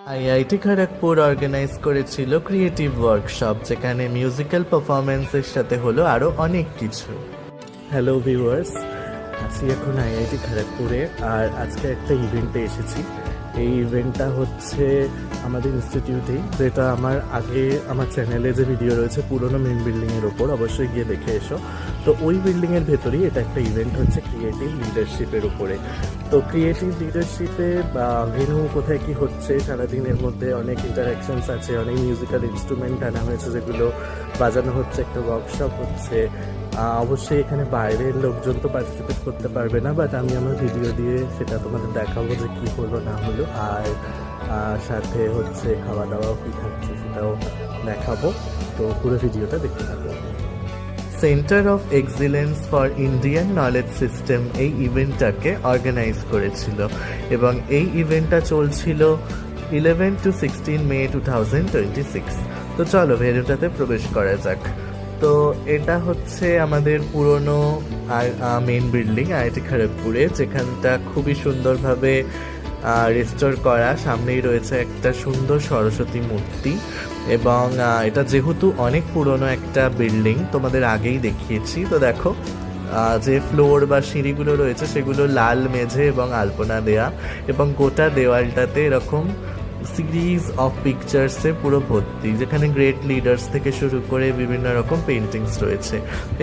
IIT Kharagpur organise করেছিল creative workshop, যেখানে musical পারফরমেন্সের সাথে হলো আরও অনেক কিছু। হ্যালো ভিউয়ার্স, আছি এখন আইআইটি খড়গপুরে, আর আজকে একটা ইভেন্টে এসেছি। এই ইভেন্টটা হচ্ছে আমাদের ইনস্টিটিউটেই, যেটা আমার চ্যানেলে যে ভিডিও রয়েছে পুরনো মেন বিল্ডিংয়ের ওপর, অবশ্যই গিয়ে দেখে এসো। তো ওই বিল্ডিংয়ের ভেতরেই এটা একটা ইভেন্ট হচ্ছে ক্রিয়েটিভ লিডারশিপের উপরে। তো ক্রিয়েটিভ লিডারশিপে বা ভেন্যু কোথায় কি হচ্ছে, সারাদিনের মধ্যে অনেক ইন্টারাকশনস আছে, অনেক মিউজিক্যাল ইনস্ট্রুমেন্ট আনা হয়েছে যেগুলো বাজানো হচ্ছে, একটা ওয়ার্কশপ হচ্ছে। অবশ্যই এখানে বাইরের লোকজন তো পার্টিসিপেট করতে পারবে না, বাট আমি আমার ভিডিও দিয়ে সেটা তোমাদের দেখাবো যে কী হলো না হলো, আর সাথে হচ্ছে খাওয়া দাওয়াও কী থাকছে সেটাও দেখাবো। তো পুরো ভিডিওটা দেখতে থাকবো। Centre of excellence for Indian knowledge system এই ইভেন্টটাকে অর্গানাইজ করেছিল, এবং এই ইভেন্টটা চলছিল 11 to 16 মে 2026। তো চলো ভেন্যুটাতে প্রবেশ করা যাক। তো এটা হচ্ছে আমাদের পুরনো মেন বিল্ডিং আইআইটি খড়গপুরে, যেখানটা খুবই সুন্দরভাবে রেস্টোর করা। সামনেই রয়েছে একটা সুন্দর সরস্বতী মূর্তি, এবং এটা যেহেতু অনেক পুরনো একটা বিল্ডিং, তোমাদের আগেই দেখিয়েছি। তো দেখো যে ফ্লোর বা সিঁড়িগুলো রয়েছে সেগুলো লাল মেঝে এবং আলপনা দেয়া, এবং গোটা দেওয়ালটাতে এরকম সিরিজ অফ পিকচার্সে পুরো ভর্তি, যেখানে গ্রেট লিডার্স থেকে শুরু করে বিভিন্ন রকম পেন্টিংস রয়েছে।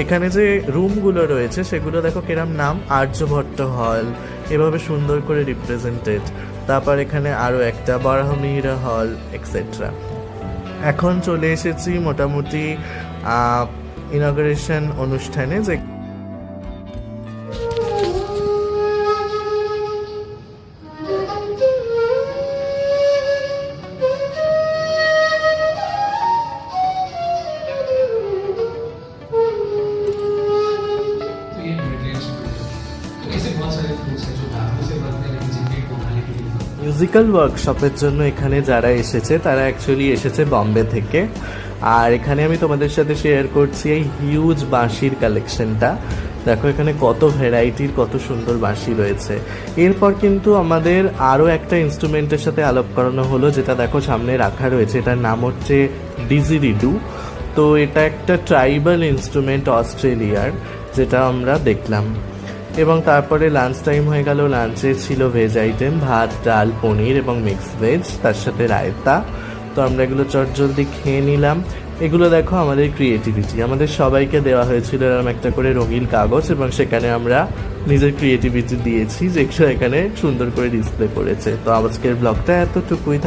এখানে যে রুমগুলো রয়েছে সেগুলো দেখো কিরম নাম, আর্যভট্ট হল, এভাবে সুন্দর করে রিপ্রেজেন্টেড। তারপর এখানে আরও একটা বারাহমিহিরা হল এক্সেট্রা। এখন চলে এসেছি মোটামুটি ইনগরেশন অনুষ্ঠানে, যে মিউজিক্যাল ওয়ার্কশপের জন্য এখানে যারা এসেছে তারা অ্যাকচুয়ালি এসেছে বম্বে থেকে। আর এখানে আমি তোমাদের সাথে শেয়ার করছি এই হিউজ বাঁশির কালেকশনটা। দেখো এখানে কত ভ্যারাইটির কত সুন্দর বাঁশি রয়েছে। এরপর কিন্তু আমাদের আরও একটা ইনস্ট্রুমেন্টের সাথে আলাপ করানো হলো, যেটা দেখো সামনে রাখা রয়েছে। এটার নাম হচ্ছে ডিজিরিডু। তো এটা একটা ট্রাইবাল ইনস্ট্রুমেন্ট অস্ট্রেলিয়ার, যেটা আমরা দেখলাম। এবং তারপরে লাঞ্চ টাইম হয়ে গেল। লাঞ্চে ছিল ভেজ আইটেম, ভাত, ডাল, পনির এবং মিক্স ভেজ, তার সাথে রায়তা। তো আমরা এগুলো চটজলদি খেয়ে নিলাম। এগুলো দেখো আমাদের ক্রিয়েটিভিটি, আমাদের সবাইকে দেওয়া হয়েছিল এরকম একটা করে রঙিন কাগজ, এবং সেখানে আমরা নিজের ক্রিয়েটিভিটি দিয়েছি, যেগুলো এখানে সুন্দর করে ডিসপ্লে করেছে। তো আজকের ব্লগটা এতটুকুই।